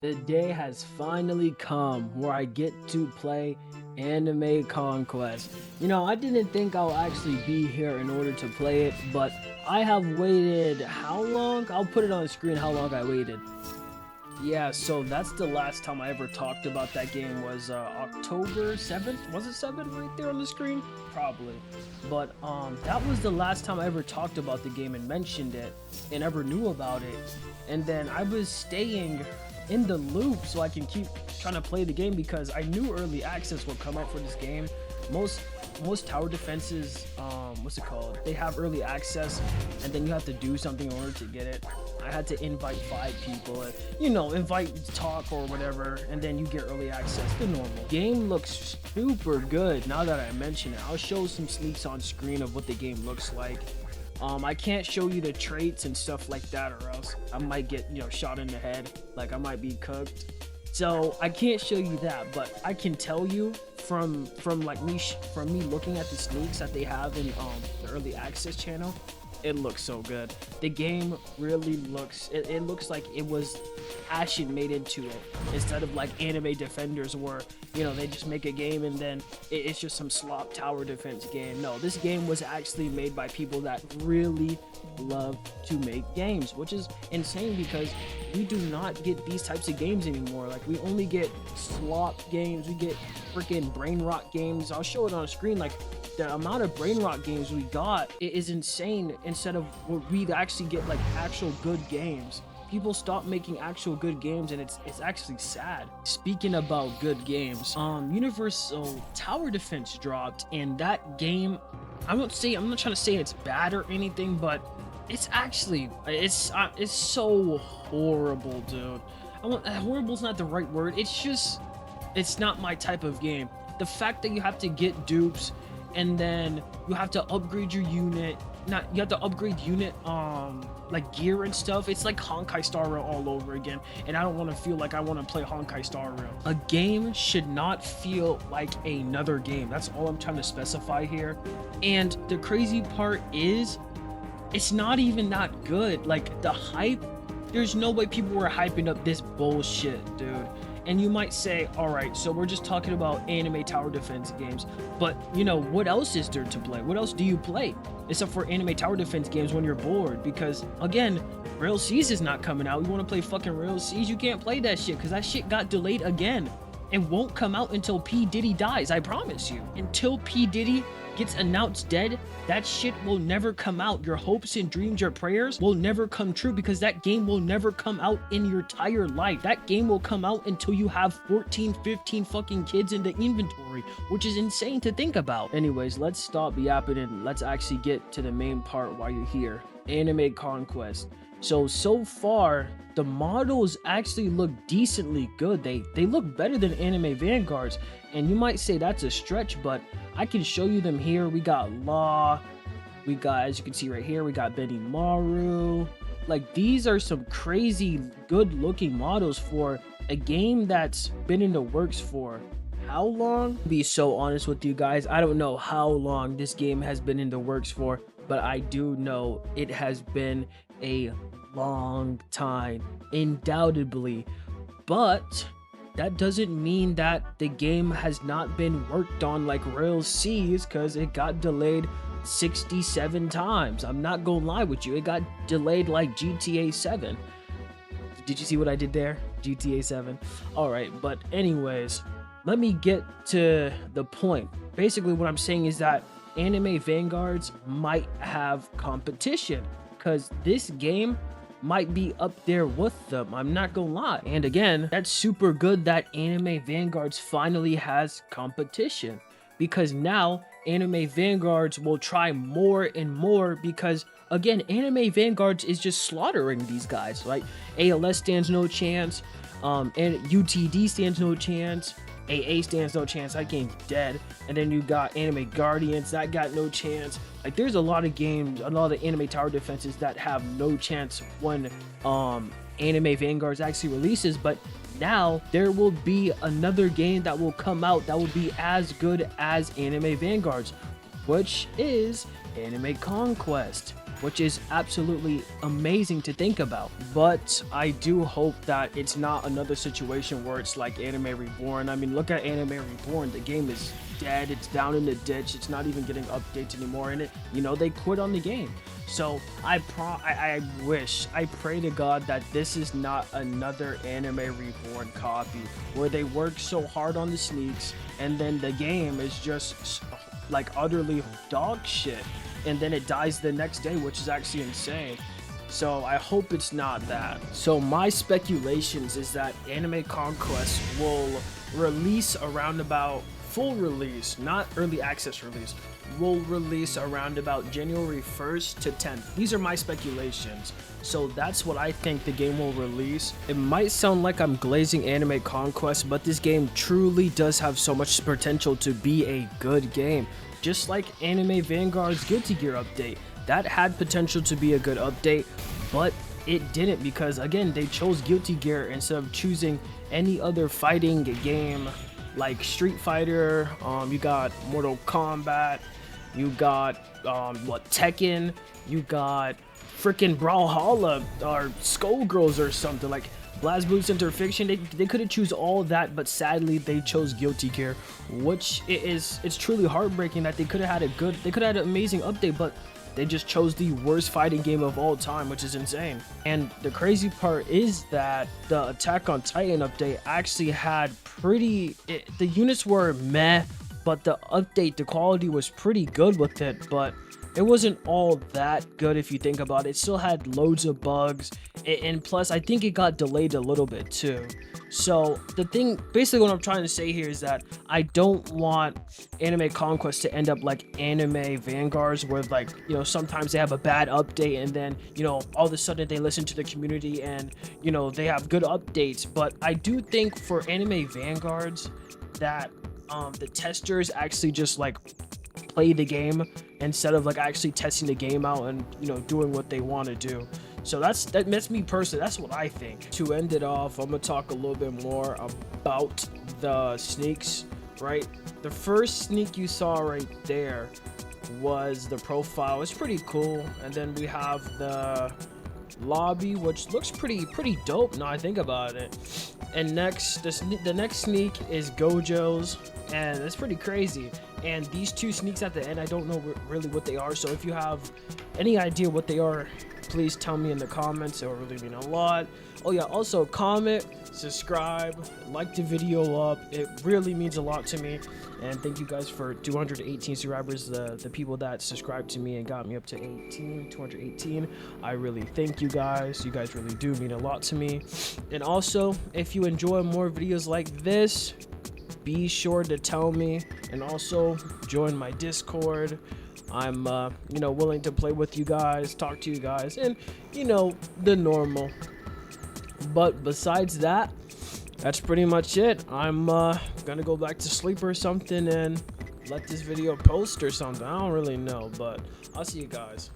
The day has finally come where I get to play Anime Conquest. I didn't think I'll actually be here in order to play it, but I have waited how long? I'll put it on the screen how long I waited. Yeah, so that's the last time I ever talked about that game was October 7th. Was it 7 right there on the screen? Probably. But that was the last time I ever talked about the game and mentioned it and ever knew about it. And then I was staying in the loop so I can keep trying to play the game because I knew early access would come out for this game. Most tower defenses, what's it called? They have early access, and then you have to do something in order to get it. I had to invite 5 people, invite talk or whatever, and then you get early access. The normal game looks super good. Now that I mention it, I'll show some sneaks on screen of what the game looks like. I can't show you the traits and stuff like that, or else I might get shot in the head, like I might be cooked. So I can't show you that, but I can tell you from me looking at the sneaks that they have in the early access channel, it looks so good. The game really looks, it looks like it was passion made into it, instead of like anime defenders where they just make a game and then it's just some slop tower defense game. No, this game was actually made by people that really love to make games, which is insane because we do not get these types of games anymore. Like, we only get slop games, we get freaking brain rot games. I'll show it on screen. Like, the amount of brain rot games we got is insane, instead of what we'd actually get like actual good games. People stop making actual good games, and it's actually sad. Speaking about good games, Universal Tower Defense dropped, and that game, I'm not trying to say it's bad or anything, but it's actually it's so horrible, dude. Horrible's not the right word. It's not my type of game. The fact that you have to get dupes, and then you have to upgrade your unit. You have to upgrade unit like gear and stuff. It's like Honkai Star Rail all over again, and I don't want to feel like I want to play Honkai Star Rail. A game should not feel like another game. That's all I'm trying to specify here. And the crazy part is, it's not even that good. Like, the hype, there's no way people were hyping up this bullshit, dude. And you might say, all right, so we're just talking about anime tower defense games, but what else is there to play? What else do you play except for anime tower defense games when you're bored? Because again, Rail Seas is not coming out. You want to play fucking Rail Seas? You can't play that shit because that shit got delayed again. It won't come out until P. Diddy dies, I promise you. Until P. Diddy gets announced dead, that shit will never come out. Your hopes and dreams, your prayers will never come true, because that game will never come out in your entire life. That game will come out until you have 14, 15 fucking kids in the inventory, which is insane to think about. Anyways, let's stop yapping and let's actually get to the main part while you're here. Anime Conquest. So far, the models actually look decently good. They look better than Anime Vanguards, and you might say that's a stretch, but I can show you them here. We got Law, we got, as you can see right here, we got Benimaru. Like, these are some crazy good looking models for a game that's been in the works for how long? To be so honest with you guys, I don't know how long this game has been in the works for, but I do know it has been a long time, undoubtedly. But that doesn't mean that the game has not been worked on like Rail Seas, because it got delayed 67 times. I'm not gonna lie with you, it got delayed like GTA 7. Did you see what I did there? GTA 7. Alright, but anyways, let me get to the point. Basically what I'm saying is that Anime Vanguards might have competition, because this game might be up there with them. I'm not gonna lie. And again, that's super good that Anime Vanguards finally has competition, because now Anime Vanguards will try more and more, because again, Anime Vanguards is just slaughtering these guys. Like, ALS stands no chance, and UTD stands no chance, AA stands no chance, that game's dead. And then you got Anime Guardians, that got no chance. Like, there's a lot of games, a lot of anime tower defenses that have no chance when Anime Vanguards actually releases. But now there will be another game that will come out that will be as good as Anime Vanguards, which is Anime Conquest. which is absolutely amazing to think about. But I do hope that it's not another situation where it's like Anime Reborn. I mean, look at Anime Reborn. The game is dead. It's down in the ditch. It's not even getting updates anymore. And they quit on the game. So I pray to God that this is not another Anime Reborn copy where they work so hard on the sneaks and then the game is just like utterly dog shit, and then it dies the next day, which is actually insane. So I hope it's not that. So my speculations is that Anime Conquest will release around about full release, not early access release, will release around about January 1st to 10th. These are my speculations. So that's what I think the game will release. It might sound like I'm glazing Anime Conquest, but this game truly does have so much potential to be a good game. Just like Anime Vanguard's Guilty Gear update. That had potential to be a good update, but it didn't because, again, they chose Guilty Gear instead of choosing any other fighting game like Street Fighter. You got Mortal Kombat, you got Tekken, you got freaking Brawlhalla or Skullgirls or something like BlazBlue Center Fiction. They could have choose all that, but sadly they chose Guilty Gear, which it's truly heartbreaking that they could have had an amazing update, but they just chose the worst fighting game of all time, which is insane. And the crazy part is that the Attack on Titan update actually had the units were meh, but the quality was pretty good with it, but it wasn't all that good if you think about it. It still had loads of bugs, and plus I think it got delayed a little bit too. So the thing, basically what I'm trying to say here is that I don't want Anime Conquest to end up like Anime Vanguards, where like, sometimes they have a bad update and then, all of a sudden they listen to the community and, they have good updates. But I do think for Anime Vanguards that the testers actually just like play the game instead of like actually testing the game out and doing what they want to do. So that's me personally. That's what I think. To end it off, I'm gonna talk a little bit more about the sneaks. Right, the first sneak you saw right there was the profile. It's pretty cool, and then we have the lobby, which looks pretty dope now I think about it. And next, the next sneak is Gojo's, and it's pretty crazy. And these two sneaks at the end, I don't know really what they are, so if you have any idea what they are, please tell me in the comments. It will really mean a lot. Oh yeah, also comment, subscribe, like the video up. It really means a lot to me. And thank you guys for 218 subscribers, the people that subscribed to me and got me up to 218. I really thank you guys. You guys really do mean a lot to me. And also, if you enjoy more videos like this, be sure to tell me, and also join my Discord. I'm willing to play with you guys, talk to you guys, and the normal. But besides that, that's pretty much it. I'm gonna go back to sleep or something and let this video post or something. I don't really know, but I'll see you guys.